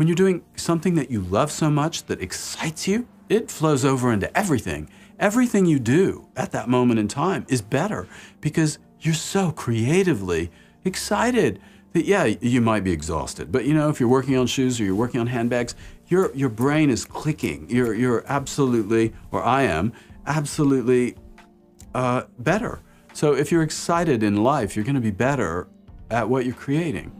when you're doing something that you love so much, that excites you, it flows over into everything. Everything you do at that moment in time is better because you're so creatively excited that, yeah, you might be exhausted. But you know, if you're working on shoes or you're working on handbags, your brain is clicking. You're absolutely, or I am, absolutely better. So if you're excited in life, you're going to be better at what you're creating.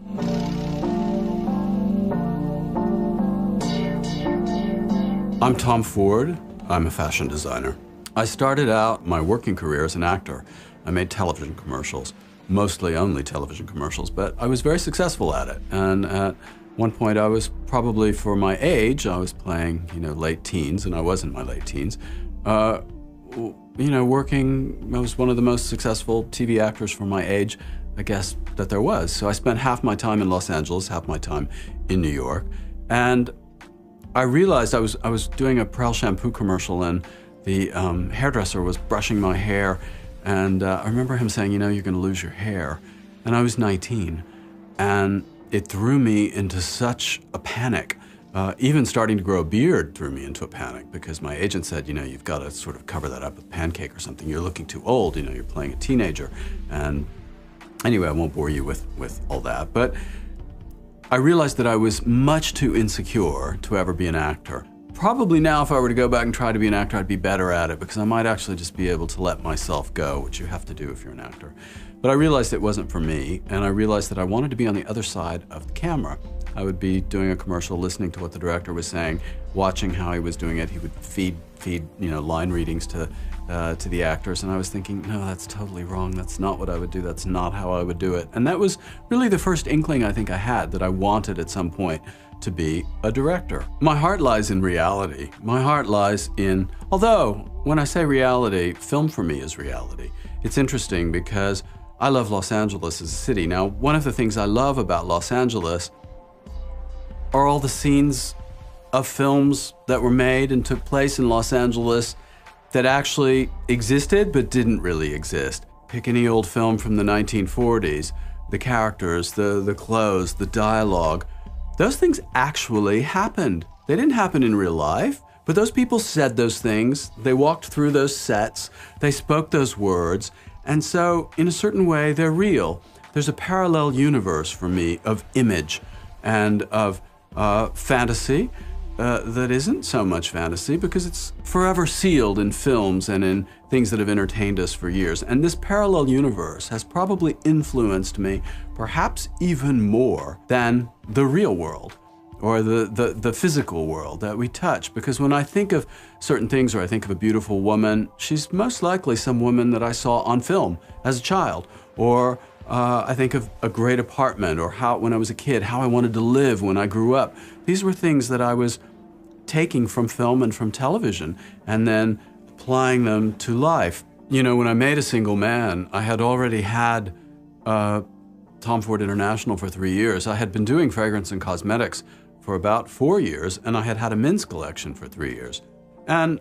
I'm Tom Ford. I'm a fashion designer. I started out my working career as an actor. I made television commercials, mostly only television commercials, but I was very successful at it. And at one point I was probably, for my age, I was playing, late teens, and I was in my late teens. I was one of the most successful TV actors for my age, I guess, that there was. So I spent half my time in Los Angeles, half my time in New York. And I realized I was doing a Prel shampoo commercial, and the hairdresser was brushing my hair, and I remember him saying, you're going to lose your hair. And I was 19, and it threw me into such a panic. Even starting to grow a beard threw me into a panic, because my agent said, you've got to sort of cover that up with pancake or something. You're looking too old, you're playing a teenager. And anyway, I won't bore you with all that, but I realized that I was much too insecure to ever be an actor. Probably now, if I were to go back and try to be an actor, I'd be better at it, because I might actually just be able to let myself go, which you have to do if you're an actor. But I realized it wasn't for me, and I realized that I wanted to be on the other side of the camera. I would be doing a commercial, listening to what the director was saying, watching how he was doing it. He would feed line readings to the actors, and I was thinking, no, that's totally wrong. That's not what I would do. That's not how I would do it. And that was really the first inkling I think I had, that I wanted at some point to be a director. My heart lies in reality. My heart lies in, although when I say reality, film for me is reality. It's interesting because I love Los Angeles as a city. Now, one of the things I love about Los Angeles are all the scenes of films that were made and took place in Los Angeles that actually existed but didn't really exist. Pick any old film from the 1940s, the characters, the clothes, the dialogue. Those things actually happened. They didn't happen in real life, but those people said those things. They walked through those sets. They spoke those words. And so, in a certain way, they're real. There's a parallel universe for me of image and of fantasy that isn't so much fantasy, because it's forever sealed in films and in things that have entertained us for years. And this parallel universe has probably influenced me perhaps even more than the real world or the physical world that we touch. Because when I think of certain things, or I think of a beautiful woman, she's most likely some woman that I saw on film as a child. Or I think of a great apartment, or how, when I was a kid, how I wanted to live when I grew up. These were things that I was taking from film and from television, and then applying them to life. When I made A Single Man, I had already had Tom Ford International for 3 years. I had been doing fragrance and cosmetics for about 4 years, and I had had a men's collection for 3 years. And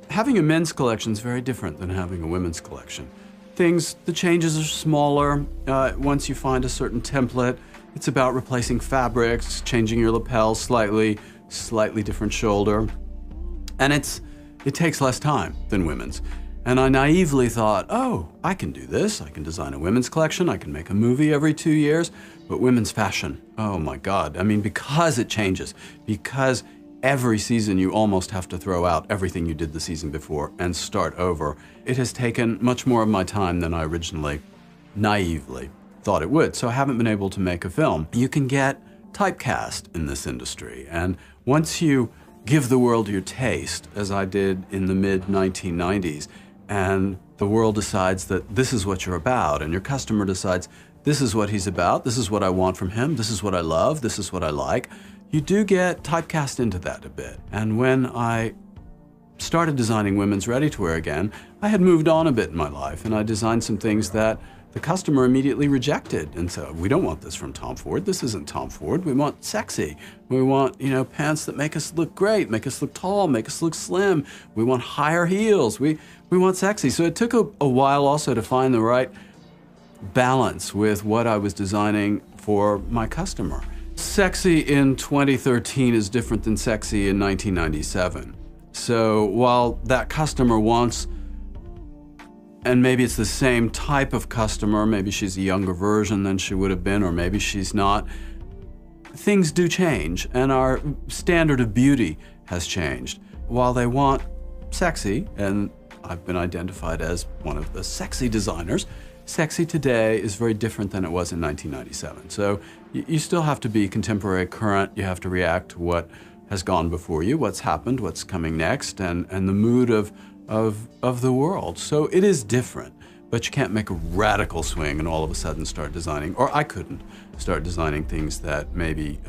having a men's collection is very different than having a women's collection. The changes are smaller. Once you find a certain template, it's about replacing fabrics, changing your lapel slightly different shoulder. And it takes less time than women's. And I naively thought, oh, I can do this. I can design a women's collection. I can make a movie every 2 years. But women's fashion, oh my God. I mean, because it changes, because every season you almost have to throw out everything you did the season before and start over. It has taken much more of my time than I originally naively thought it would. So I haven't been able to make a film. You can get typecast in this industry. And once you give the world your taste, as I did in the mid-1990s, and the world decides that this is what you're about, and your customer decides this is what he's about, this is what I want from him, this is what I love, this is what I like, you do get typecast into that a bit. And when I started designing women's ready-to-wear again, I had moved on a bit in my life, and I designed some things that the customer immediately rejected and said, we don't want this from Tom Ford. This isn't Tom Ford. We want sexy. We want, pants that make us look great, make us look tall, make us look slim. We want higher heels. We want sexy. So it took a while also to find the right balance with what I was designing for my customer. Sexy in 2013 is different than sexy in 1997. So while that customer wants, and maybe it's the same type of customer, maybe she's a younger version than she would have been, or maybe she's not, things do change, and our standard of beauty has changed. While they want sexy, and I've been identified as one of the sexy designers, sexy today is very different than it was in 1997. So you still have to be contemporary, current, you have to react to what has gone before you, what's happened, what's coming next, and the mood of the world. So it is different, but you can't make a radical swing and all of a sudden start designing, or I couldn't start designing things that maybe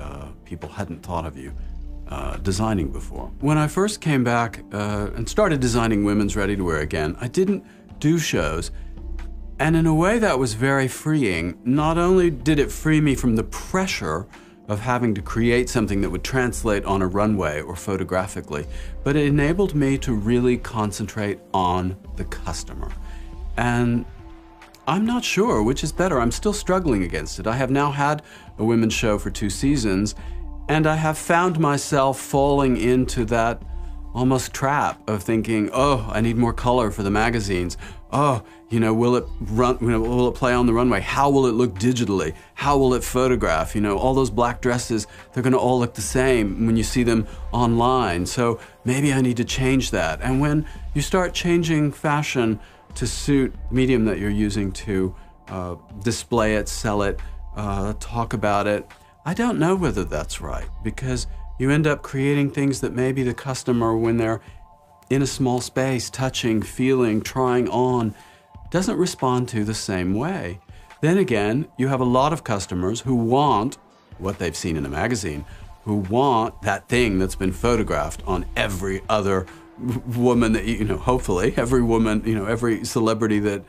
people hadn't thought of you designing before. When I first came back and started designing women's ready-to-wear again, I didn't do shows. And in a way that was very freeing. Not only did it free me from the pressure of having to create something that would translate on a runway or photographically, but it enabled me to really concentrate on the customer. And I'm not sure which is better. I'm still struggling against it. I have now had a women's show for 2 seasons, and I have found myself falling into that almost trap of thinking, oh, I need more color for the magazines. Oh, will it run? Will it play on the runway? How will it look digitally? How will it photograph? All those black dresses, they're going to all look the same when you see them online. So maybe I need to change that. And when you start changing fashion to suit medium that you're using to display it, sell it, talk about it, I don't know whether that's right, because you end up creating things that maybe the customer, when they're in a small space, touching, feeling, trying on, doesn't respond to the same way. Then again, you have a lot of customers who want what they've seen in a magazine, who want that thing that's been photographed on every other woman that, hopefully, every woman, every celebrity that,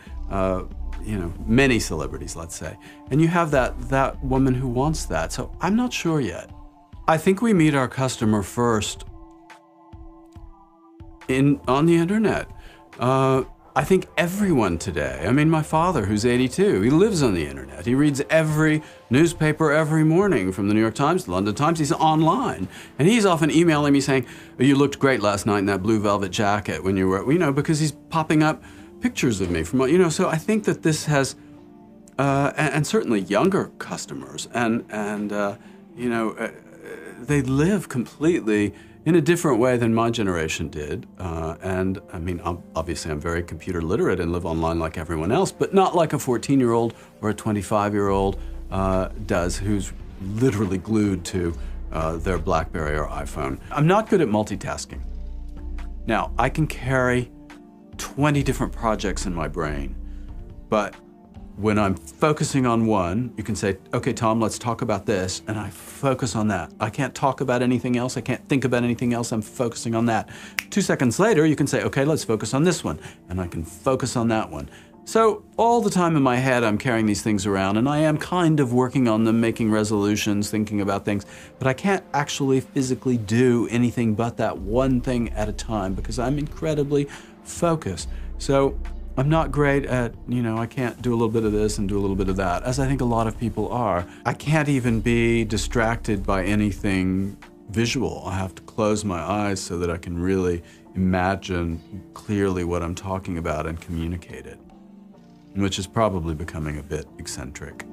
many celebrities, let's say. And you have that woman who wants that. So I'm not sure yet. I think we meet our customer first on the internet. I think everyone today, my father, who's 82, he lives on the internet. He reads every newspaper every morning, from the New York Times, the London Times. He's online. And he's often emailing me saying, you looked great last night in that blue velvet jacket when you were, because he's popping up pictures of me from, so I think that this has, and certainly younger customers, they live completely in a different way than my generation did. Obviously I'm very computer literate and live online like everyone else, but not like a 14-year-old or a 25-year-old does, who's literally glued to their BlackBerry or iPhone. I'm not good at multitasking. Now, I can carry 20 different projects in my brain, but when I'm focusing on one, you can say, okay, Tom, let's talk about this, and I focus on that. I can't talk about anything else. I can't think about anything else. I'm focusing on that. 2 seconds later, you can say, okay, let's focus on this one, and I can focus on that one. So all the time in my head, I'm carrying these things around, and I am kind of working on them, making resolutions, thinking about things, but I can't actually physically do anything but that one thing at a time, because I'm incredibly focused. So I'm not great at, I can't do a little bit of this and do a little bit of that, as I think a lot of people are. I can't even be distracted by anything visual. I have to close my eyes so that I can really imagine clearly what I'm talking about and communicate it, which is probably becoming a bit eccentric.